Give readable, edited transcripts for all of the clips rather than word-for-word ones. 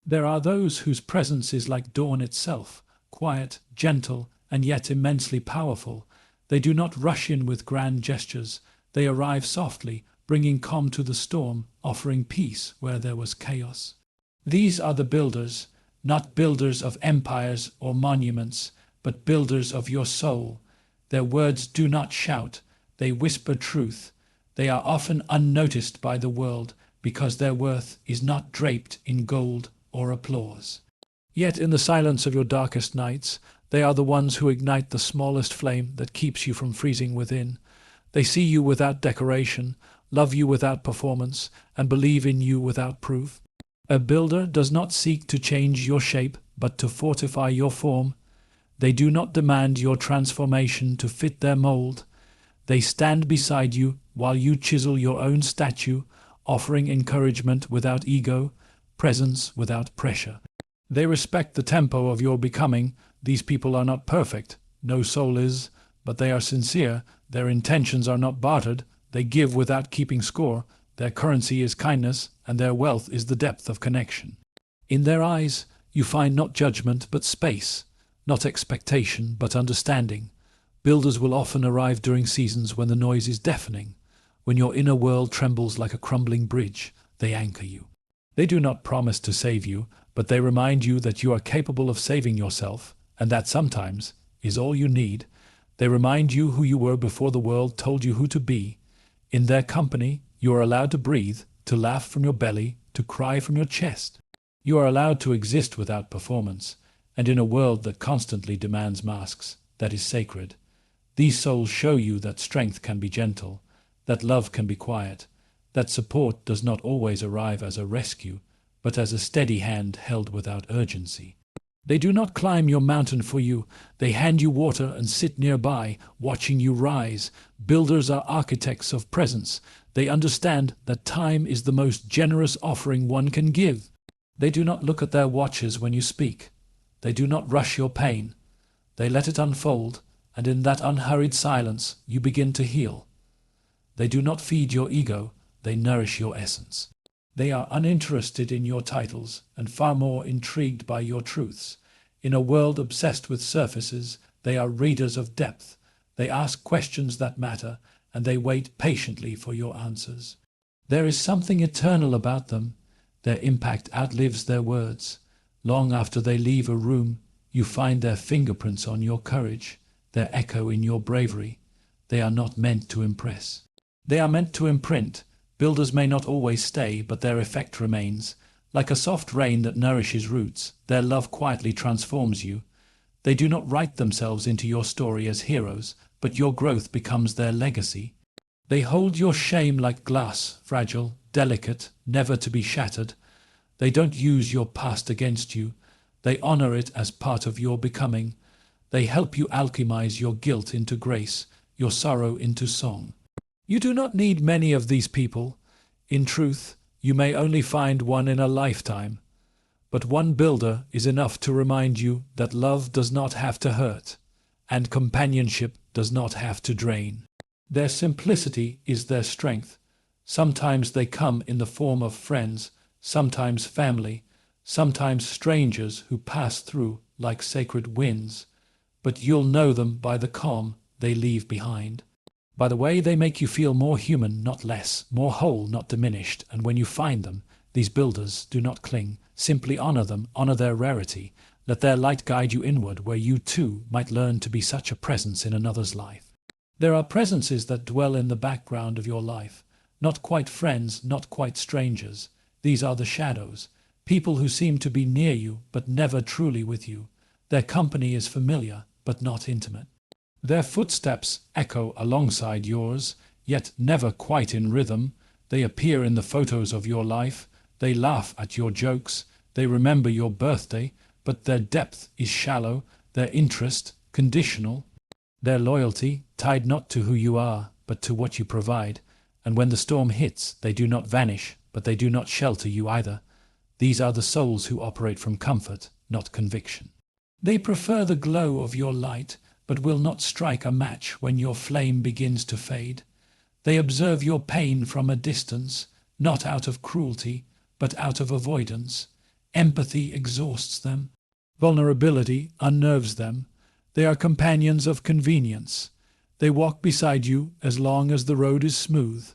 There are those whose presence is like dawn itself, quiet, gentle, and yet immensely powerful. They do not rush in with grand gestures. They arrive softly, bringing calm to the storm, offering peace where there was chaos. These are the builders, not builders of empires or monuments, but builders of your soul. Their words do not shout, they whisper truth. They are often unnoticed by the world because their worth is not draped in gold or applause. Yet in the silence of your darkest nights, they are the ones who ignite the smallest flame that keeps you from freezing within. They see you without decoration, love you without performance, and believe in you without proof. A builder does not seek to change your shape, but to fortify your form. They do not demand your transformation to fit their mold. They stand beside you while you chisel your own statue, offering encouragement without ego, presence without pressure. They respect the tempo of your becoming. These people are not perfect, no soul is, but they are sincere. Their intentions are not bartered. They give without keeping score. Their currency is kindness, and their wealth is the depth of connection. In their eyes, you find not judgment but space, not expectation but understanding. Builders will often arrive during seasons when the noise is deafening. When your inner world trembles like a crumbling bridge, they anchor you. They do not promise to save you, but they remind you that you are capable of saving yourself, and that sometimes is all you need. They remind you who you were before the world told you who to be. In their company, you are allowed to breathe, to laugh from your belly, to cry from your chest. You are allowed to exist without performance, and in a world that constantly demands masks, that is sacred. These souls show you that strength can be gentle, that love can be quiet, that support does not always arrive as a rescue, but as a steady hand held without urgency. They do not climb your mountain for you. They hand you water and sit nearby, watching you rise. Builders are architects of presence. They understand that time is the most generous offering one can give. They do not look at their watches when you speak. They do not rush your pain. They let it unfold, and in that unhurried silence you begin to heal. They do not feed your ego. They nourish your essence. They are uninterested in your titles and far more intrigued by your truths. In a world obsessed with surfaces, they are readers of depth. They ask questions that matter, and they wait patiently for your answers. There is something eternal about them. Their impact outlives their words. Long after they leave a room, you find their fingerprints on your courage, their echo in your bravery. They are not meant to impress. They are meant to imprint. Builders may not always stay, but their effect remains. Like a soft rain that nourishes roots, their love quietly transforms you. They do not write themselves into your story as heroes, but your growth becomes their legacy. They hold your shame like glass, fragile, delicate, never to be shattered. They don't use your past against you. They honor it as part of your becoming. They help you alchemize your guilt into grace, your sorrow into song. You do not need many of these people. In truth, you may only find one in a lifetime. But one builder is enough to remind you that love does not have to hurt, and companionship does not have to drain. Their simplicity is their strength. Sometimes they come in the form of friends, sometimes family, sometimes strangers who pass through like sacred winds. But you'll know them by the calm they leave behind. By the way they make you feel more human, not less, more whole, not diminished. And when you find them, these builders do not cling. Simply honor them, honor their rarity. Let their light guide you inward, where you too might learn to be such a presence in another's life. There are presences that dwell in the background of your life. Not quite friends, not quite strangers. These are the shadows. People who seem to be near you, but never truly with you. Their company is familiar, but not intimate. Their footsteps echo alongside yours, yet never quite in rhythm. They appear in the photos of your life. They laugh at your jokes. They remember your birthday, but their depth is shallow, their interest conditional, their loyalty tied not to who you are, but to what you provide. And when the storm hits, they do not vanish, but they do not shelter you either. These are the souls who operate from comfort, not conviction. They prefer the glow of your light, but will not strike a match when your flame begins to fade. They observe your pain from a distance, not out of cruelty, but out of avoidance. Empathy exhausts them. Vulnerability unnerves them. They are companions of convenience. They walk beside you as long as the road is smooth.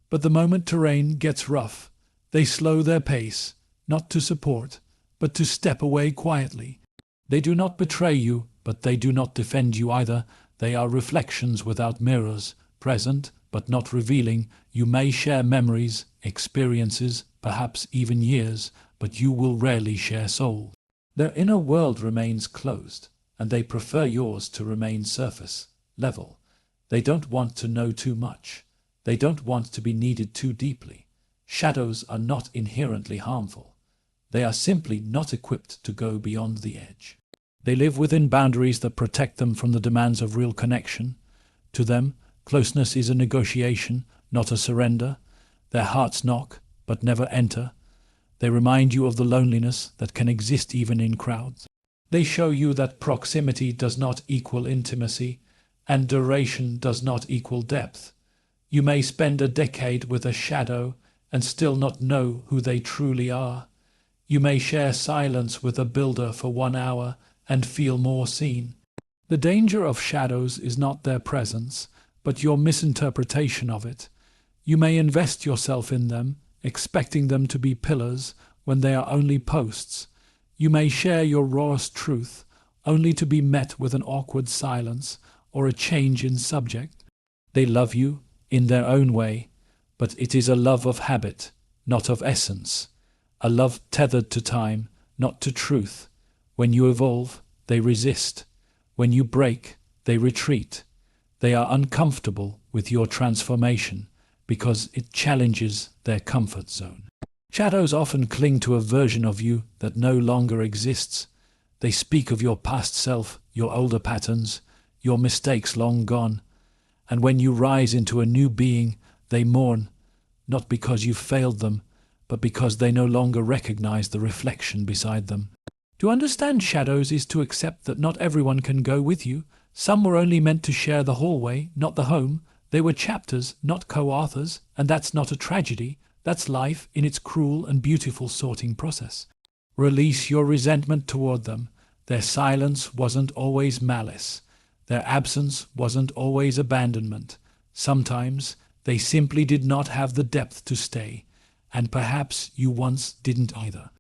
But the moment terrain gets rough, they slow their pace, not to support, but to step away quietly. They do not betray you, but they do not defend you either. They are reflections without mirrors, present but not revealing. You may share memories, experiences, perhaps even years, but you will rarely share soul. Their inner world remains closed, and they prefer yours to remain surface level. They don't want to know too much. They don't want to be needed too deeply. Shadows are not inherently harmful. They are simply not equipped to go beyond the edge. They live within boundaries that protect them from the demands of real connection. To them, closeness is a negotiation, not a surrender. Their hearts knock, but never enter. They remind you of the loneliness that can exist even in crowds. They show you that proximity does not equal intimacy, and duration does not equal depth. You may spend a decade with a shadow and still not know who they truly are. You may share silence with a builder for 1 hour and feel more seen. The danger of shadows is not their presence, but your misinterpretation of it. You may invest yourself in them, expecting them to be pillars when they are only posts. You may share your rawest truth, only to be met with an awkward silence or a change in subject. They love you in their own way, but it is a love of habit, not of essence. A love tethered to time, not to truth. When you evolve, they resist. When you break, they retreat. They are uncomfortable with your transformation because it challenges their comfort zone. Shadows often cling to a version of you that no longer exists. They speak of your past self, your older patterns, your mistakes long gone. And when you rise into a new being, they mourn, not because you failed them, but because they no longer recognize the reflection beside them. To understand shadows is to accept that not everyone can go with you. Some were only meant to share the hallway, not the home. They were chapters, not co-authors, and that's not a tragedy. That's life in its cruel and beautiful sorting process. Release your resentment toward them. Their silence wasn't always malice. Their absence wasn't always abandonment. Sometimes they simply did not have the depth to stay, and perhaps you once didn't either.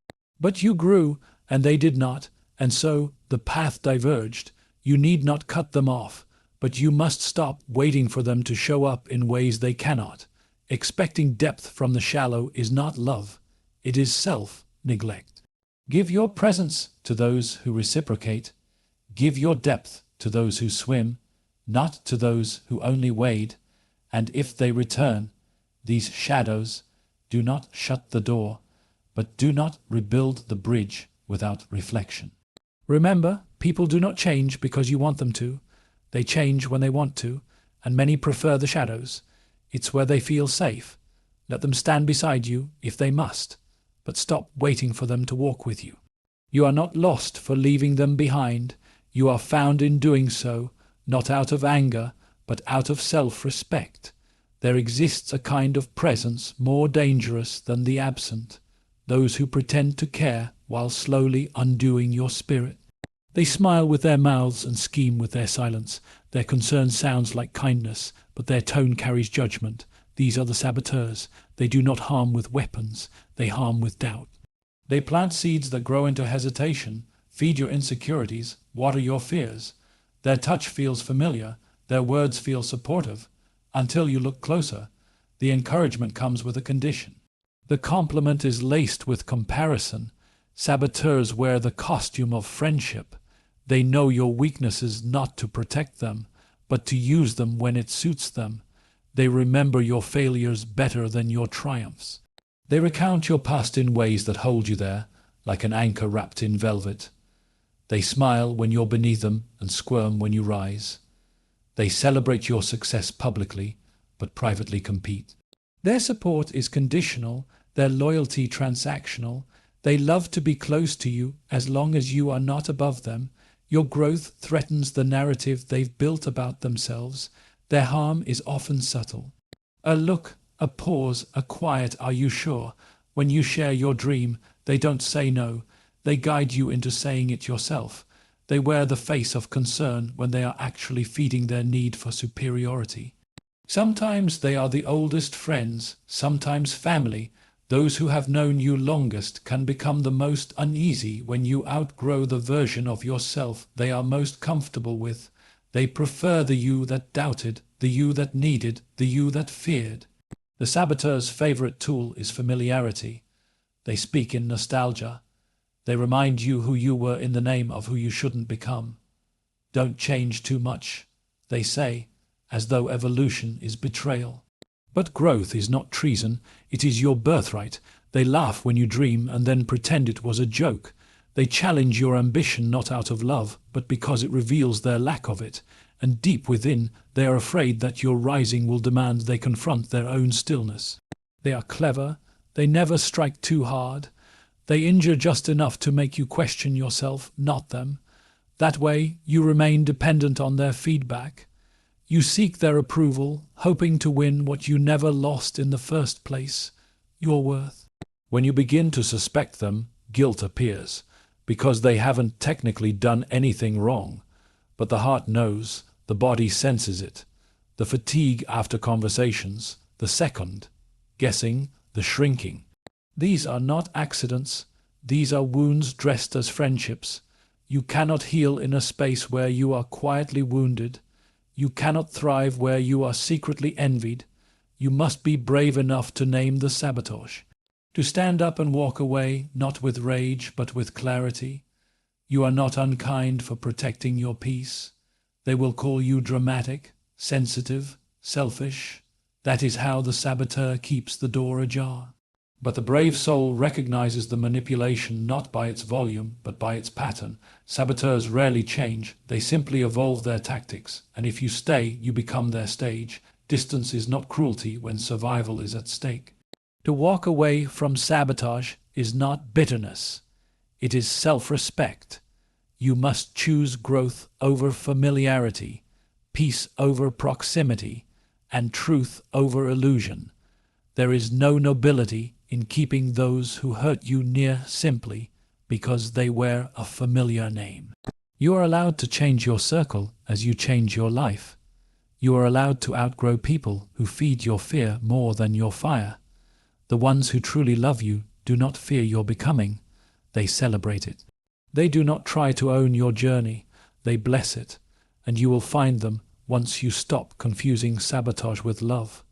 But you grew, and they did not, and so the path diverged. You need not cut them off, but you must stop waiting for them to show up in ways they cannot. Expecting depth from the shallow is not love. It is self-neglect. Give your presence to those who reciprocate. Give your depth to those who swim, not to those who only wade. And if they return, these shadows, do not shut the door, but do not rebuild the bridge without reflection. Remember, people do not change because you want them to. They change when they want to, and many prefer the shadows. It's where they feel safe. Let them stand beside you if they must, but stop waiting for them to walk with you. You are not lost for leaving them behind. You are found in doing so, not out of anger, but out of self-respect. There exists a kind of presence more dangerous than the absent, those who pretend to care while slowly undoing your spirit. They smile with their mouths and scheme with their silence. Their concern sounds like kindness, but their tone carries judgment. These are the saboteurs. They do not harm with weapons, they harm with doubt. They plant seeds that grow into hesitation, feed your insecurities, water your fears. Their touch feels familiar, their words feel supportive, until you look closer. The encouragement comes with a condition. The compliment is laced with comparison. Saboteurs wear the costume of friendship. They know your weaknesses not to protect them, but to use them when it suits them. They remember your failures better than your triumphs. They recount your past in ways that hold you there, like an anchor wrapped in velvet. They smile when you're beneath them and squirm when you rise. They celebrate your success publicly, but privately compete. Their support is conditional, their loyalty transactional. They love to be close to you as long as you are not above them. Your growth threatens the narrative they've built about themselves. Their harm is often subtle. A look, a pause, a quiet "are you sure?" when you share your dream, They don't say no, they guide you into saying it yourself. They wear the face of concern when they are actually feeding their need for superiority. Sometimes they are the oldest friends, sometimes family. Those who have known you longest can become the most uneasy when you outgrow the version of yourself they are most comfortable with. They prefer the you that doubted, the you that needed, the you that feared. The saboteur's favorite tool is familiarity. They speak in nostalgia. They remind you who you were in the name of who you shouldn't become. Don't change too much, they say, as though evolution is betrayal. But growth is not treason, it is your birthright. They laugh when you dream and then pretend it was a joke. They challenge your ambition not out of love, but because it reveals their lack of it. And deep within, they are afraid that your rising will demand they confront their own stillness. They are clever, they never strike too hard. They injure just enough to make you question yourself, not them. That way, you remain dependent on their feedback. You seek their approval, hoping to win what you never lost in the first place, your worth. When you begin to suspect them, guilt appears, because they haven't technically done anything wrong. But the heart knows, the body senses it. The fatigue after conversations, the second guessing, the shrinking. These are not accidents, these are wounds dressed as friendships. You cannot heal in a space where you are quietly wounded. You cannot thrive where you are secretly envied. You must be brave enough to name the sabotage. To stand up and walk away, not with rage, but with clarity. You are not unkind for protecting your peace. They will call you dramatic, sensitive, selfish. That is how the saboteur keeps the door ajar. But the brave soul recognizes the manipulation not by its volume, but by its pattern. Saboteurs rarely change, they simply evolve their tactics, and if you stay, you become their stage. Distance is not cruelty when survival is at stake. To walk away from sabotage is not bitterness, it is self-respect. You must choose growth over familiarity, peace over proximity, and truth over illusion. There is no nobility in keeping those who hurt you near simply because they wear a familiar name. You are allowed to change your circle as you change your life. You are allowed to outgrow people who feed your fear more than your fire. The ones who truly love you do not fear your becoming, they celebrate it. They do not try to own your journey, they bless it, and you will find them once you stop confusing sabotage with love.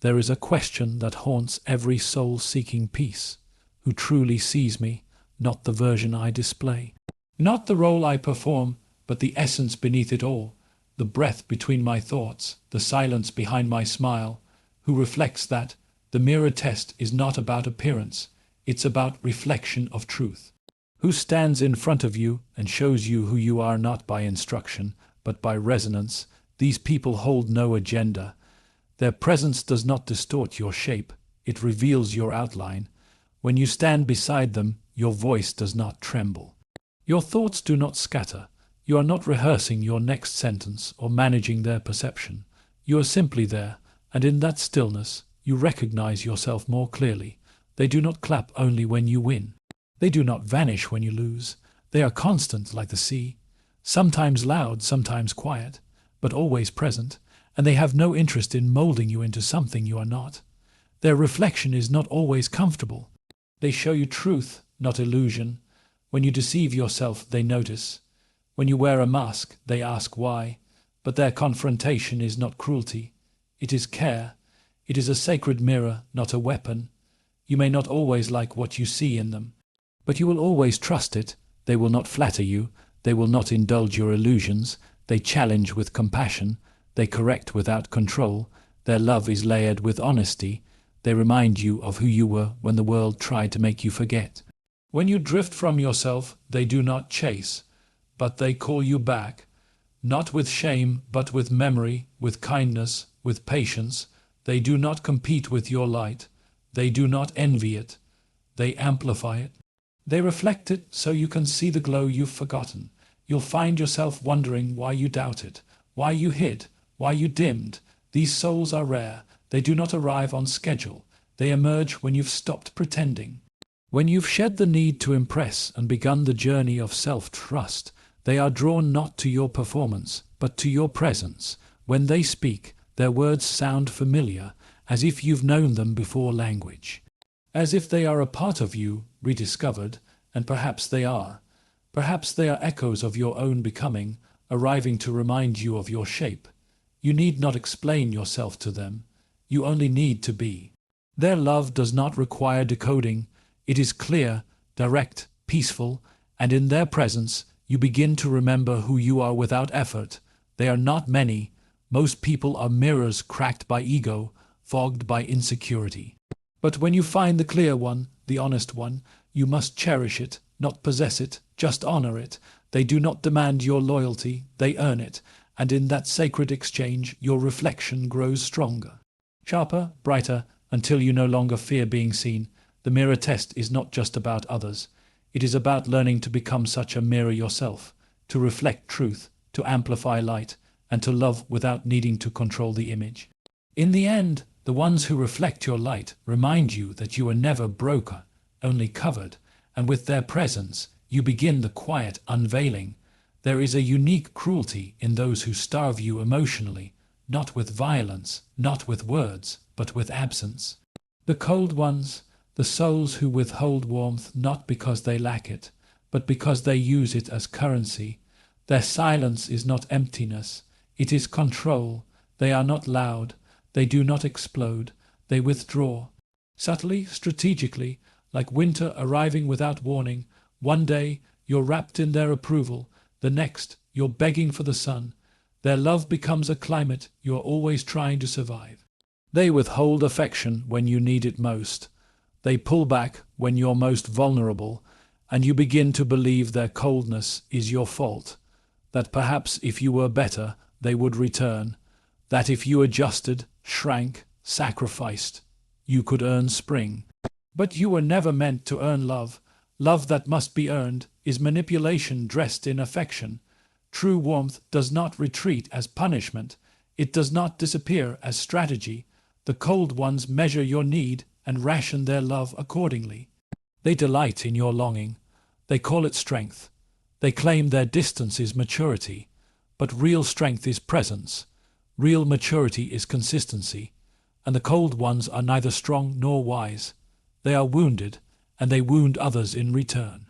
There is a question that haunts every soul seeking peace. Who truly sees me, not the version I display? Not the role I perform, but the essence beneath it all, the breath between my thoughts, the silence behind my smile. Who reflects that the mirror test is not about appearance, it's about reflection of truth. Who stands in front of you and shows you who you are not by instruction, but by resonance. These people hold no agenda. Their presence does not distort your shape, it reveals your outline. When you stand beside them, your voice does not tremble. Your thoughts do not scatter. You are not rehearsing your next sentence or managing their perception. You are simply there, and in that stillness, you recognize yourself more clearly. They do not clap only when you win. They do not vanish when you lose. They are constant like the sea, sometimes loud, sometimes quiet, but always present. And they have no interest in molding you into something you are not. Their reflection is not always comfortable. They show you truth, not illusion. When you deceive yourself, they notice. When you wear a mask, they ask why. But their confrontation is not cruelty. It is care. It is a sacred mirror, not a weapon. You may not always like what you see in them, but you will always trust it. They will not flatter you. They will not indulge your illusions. They challenge with compassion. They correct without control. Their love is layered with honesty. They remind you of who you were when the world tried to make you forget. When you drift from yourself, they do not chase, but they call you back, not with shame, but with memory, with kindness, with patience. They do not compete with your light. They do not envy it. They amplify it. They reflect it so you can see the glow you've forgotten. You'll find yourself wondering why you doubted, why you hid, why you dimmed. These souls are rare. They do not arrive on schedule. They emerge when you've stopped pretending. When you've shed the need to impress and begun the journey of self-trust, they are drawn not to your performance, but to your presence. When they speak, their words sound familiar, as if you've known them before language. As if they are a part of you, rediscovered, and perhaps they are. Perhaps they are echoes of your own becoming, arriving to remind you of your shape. You need not explain yourself to them. You only need to be. Their love does not require decoding. It is clear, direct, peaceful, and in their presence you begin to remember who you are without effort. They are not many. Most people are mirrors cracked by ego, fogged by insecurity. But when you find the clear one, the honest one, you must cherish it, not possess it, just honor it. They do not demand your loyalty, they earn it, and in that sacred exchange your reflection grows stronger. Sharper, brighter, until you no longer fear being seen. The mirror test is not just about others. It is about learning to become such a mirror yourself, to reflect truth, to amplify light, and to love without needing to control the image. In the end, the ones who reflect your light remind you that you are never broken, only covered, and with their presence you begin the quiet unveiling. There is a unique cruelty in those who starve you emotionally, not with violence, not with words, but with absence. The cold ones, the souls who withhold warmth not because they lack it, but because they use it as currency. Their silence is not emptiness, it is control. They are not loud, they do not explode, they withdraw. Subtly, strategically, like winter arriving without warning. One day you're wrapped in their approval, the next you're begging for the sun. Their love becomes a climate you're always trying to survive. They withhold affection when you need it most. They pull back when you're most vulnerable, and you begin to believe their coldness is your fault. That perhaps if you were better, they would return. That if you adjusted, shrank, sacrificed, you could earn spring. But you were never meant to earn love. Love that must be earned is manipulation dressed in affection. True warmth does not retreat as punishment. It does not disappear as strategy. The cold ones measure your need and ration their love accordingly. They delight in your longing. They call it strength. They claim their distance is maturity. But real strength is presence. Real maturity is consistency. And the cold ones are neither strong nor wise. They are wounded, and they wound others in return.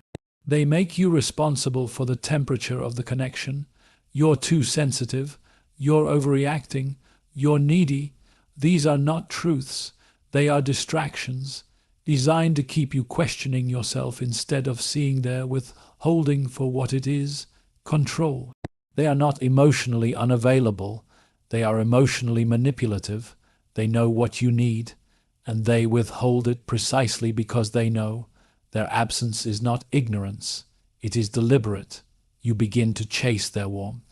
They make you responsible for the temperature of the connection. You're too sensitive. You're overreacting. You're needy. These are not truths. They are distractions, designed to keep you questioning yourself instead of seeing their withholding for what it is, control. They are not emotionally unavailable. They are emotionally manipulative. They know what you need, and they withhold it precisely because they know. Their absence is not ignorance. It is deliberate. You begin to chase their warmth,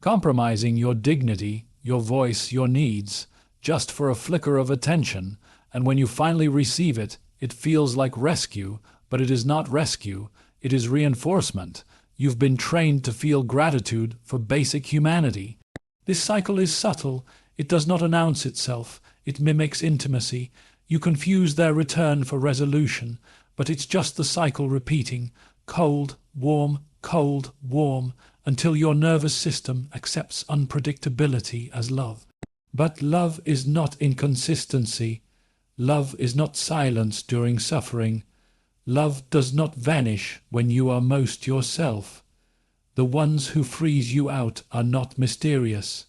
compromising your dignity, your voice, your needs, just for a flicker of attention, and when you finally receive it, it feels like rescue, but it is not rescue, it is reinforcement. You've been trained to feel gratitude for basic humanity. This cycle is subtle. It does not announce itself. It mimics intimacy. You confuse their return for resolution, but it's just the cycle repeating, cold, warm, until your nervous system accepts unpredictability as love. But love is not inconsistency. Love is not silence during suffering. Love does not vanish when you are most yourself. The ones who freeze you out are not mysterious.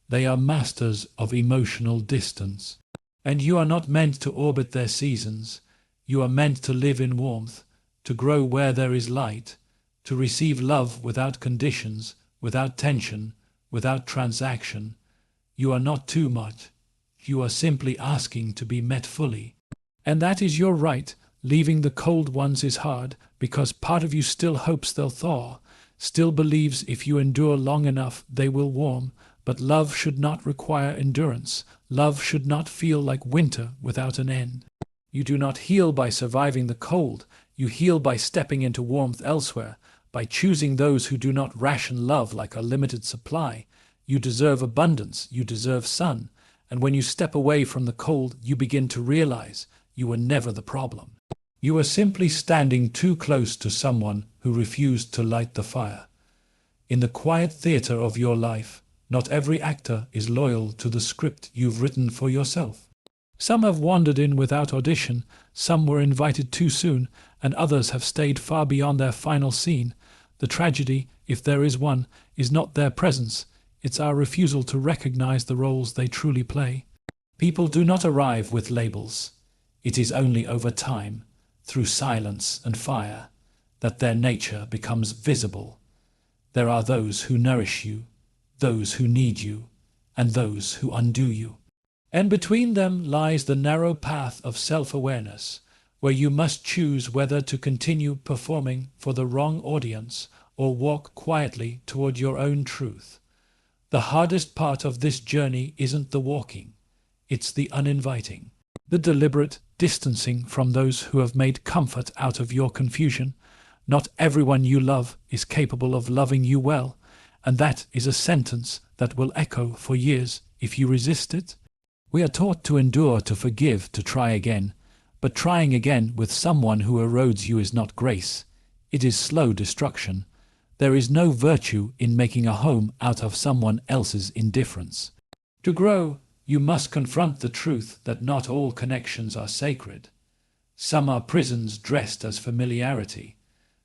They are masters of emotional distance. And you are not meant to orbit their seasons. You are meant to live in warmth, to grow where there is light, to receive love without conditions, without tension, without transaction. You are not too much. You are simply asking to be met fully. And that is your right. Leaving the cold ones is hard, because part of you still hopes they'll thaw, still believes if you endure long enough they will warm. But love should not require endurance. Love should not feel like winter without an end. You do not heal by surviving the cold. You heal by stepping into warmth elsewhere, by choosing those who do not ration love like a limited supply. You deserve abundance. You deserve sun. And when you step away from the cold, you begin to realize you were never the problem. You are simply standing too close to someone who refused to light the fire. In the quiet theater of your life, not every actor is loyal to the script you've written for yourself. Some have wandered in without audition, some were invited too soon, and others have stayed far beyond their final scene. The tragedy, if there is one, is not their presence, it's our refusal to recognize the roles they truly play. People do not arrive with labels. It is only over time, through silence and fire, that their nature becomes visible. There are those who nourish you, those who need you, and those who undo you. And between them lies the narrow path of self-awareness, where you must choose whether to continue performing for the wrong audience or walk quietly toward your own truth. The hardest part of this journey isn't the walking, it's the uninviting, the deliberate distancing from those who have made comfort out of your confusion. Not everyone you love is capable of loving you well, and that is a sentence that will echo for years if you resist it. We are taught to endure, to forgive, to try again, but trying again with someone who erodes you is not grace. It is slow destruction. There is no virtue in making a home out of someone else's indifference. To grow, you must confront the truth that not all connections are sacred. Some are prisons dressed as familiarity.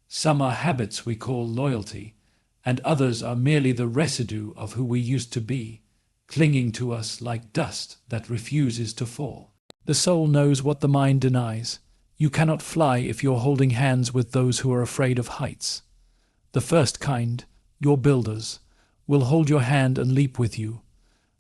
Some are habits we call loyalty, and others are merely the residue of who we used to be, clinging to us like dust that refuses to fall. The soul knows what the mind denies. You cannot fly if you're holding hands with those who are afraid of heights. The first kind, your builders, will hold your hand and leap with you.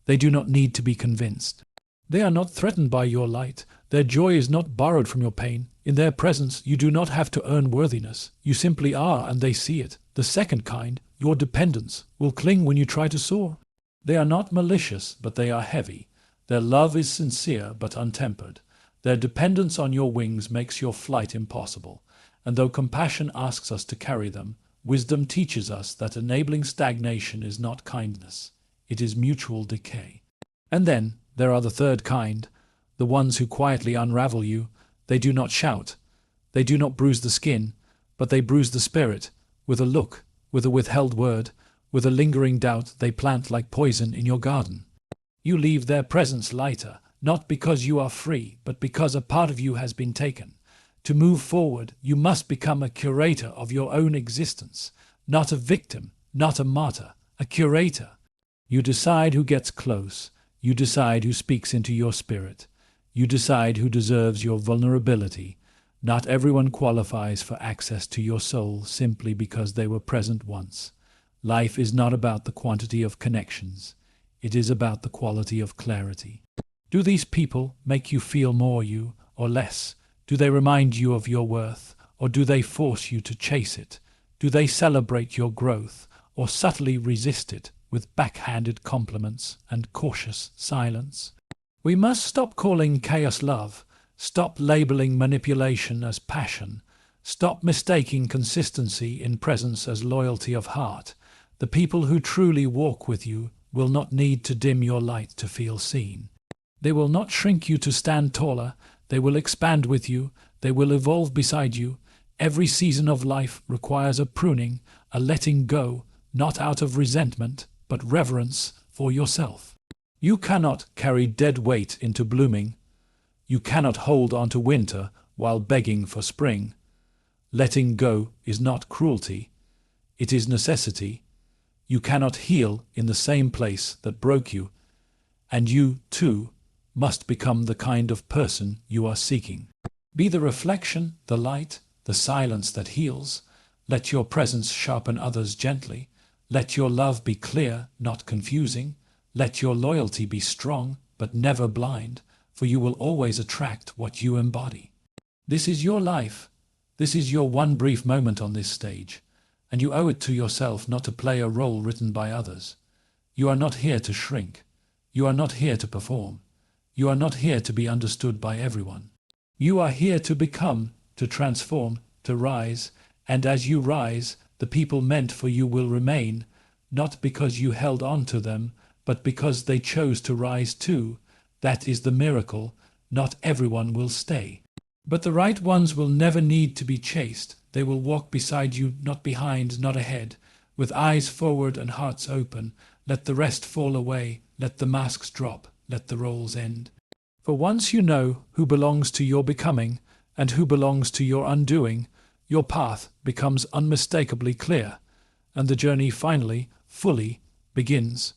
They do not need to be convinced. They are not threatened by your light. Their joy is not borrowed from your pain. In their presence, you do not have to earn worthiness. You simply are, and they see it. The second kind, your dependents, will cling when you try to soar. They are not malicious, but they are heavy. Their love is sincere, but untempered. Their dependence on your wings makes your flight impossible. And though compassion asks us to carry them, wisdom teaches us that enabling stagnation is not kindness. It is mutual decay. And then there are the third kind, the ones who quietly unravel you. They do not shout. They do not bruise the skin, but they bruise the spirit. With a look, with a withheld word, with a lingering doubt, they plant like poison in your garden. You leave their presence lighter, not because you are free, but because a part of you has been taken. To move forward, you must become a curator of your own existence, not a victim, not a martyr, a curator. You decide who gets close. You decide who speaks into your spirit. You decide who deserves your vulnerability. Not everyone qualifies for access to your soul simply because they were present once. Life is not about the quantity of connections. It is about the quality of clarity. Do these people make you feel more you or less? Do they remind you of your worth, or do they force you to chase it? Do they celebrate your growth, or subtly resist it with backhanded compliments and cautious silence? We must stop calling chaos love, stop labeling manipulation as passion, stop mistaking consistency in presence as loyalty of heart. The people who truly walk with you will not need to dim your light to feel seen. They will not shrink you to stand taller. They will expand with you. They will evolve beside you. Every season of life requires a pruning, a letting go, not out of resentment, but reverence for yourself. You cannot carry dead weight into blooming. You cannot hold on to winter while begging for spring. Letting go is not cruelty. It is necessity. You cannot heal in the same place that broke you, and you, too, must become the kind of person you are seeking. Be the reflection, the light, the silence that heals. Let your presence sharpen others gently. Let your love be clear, not confusing. Let your loyalty be strong, but never blind, for you will always attract what you embody. This is your life. This is your one brief moment on this stage, and you owe it to yourself not to play a role written by others. You are not here to shrink. You are not here to perform. You are not here to be understood by everyone. You are here to become, to transform, to rise, and as you rise, the people meant for you will remain, not because you held on to them, but because they chose to rise too. That is the miracle. Not everyone will stay. But the right ones will never need to be chased. They will walk beside you, not behind, not ahead, with eyes forward and hearts open. Let the rest fall away, let the masks drop, let the roles end. For once you know who belongs to your becoming and who belongs to your undoing, your path becomes unmistakably clear, and the journey finally, fully begins.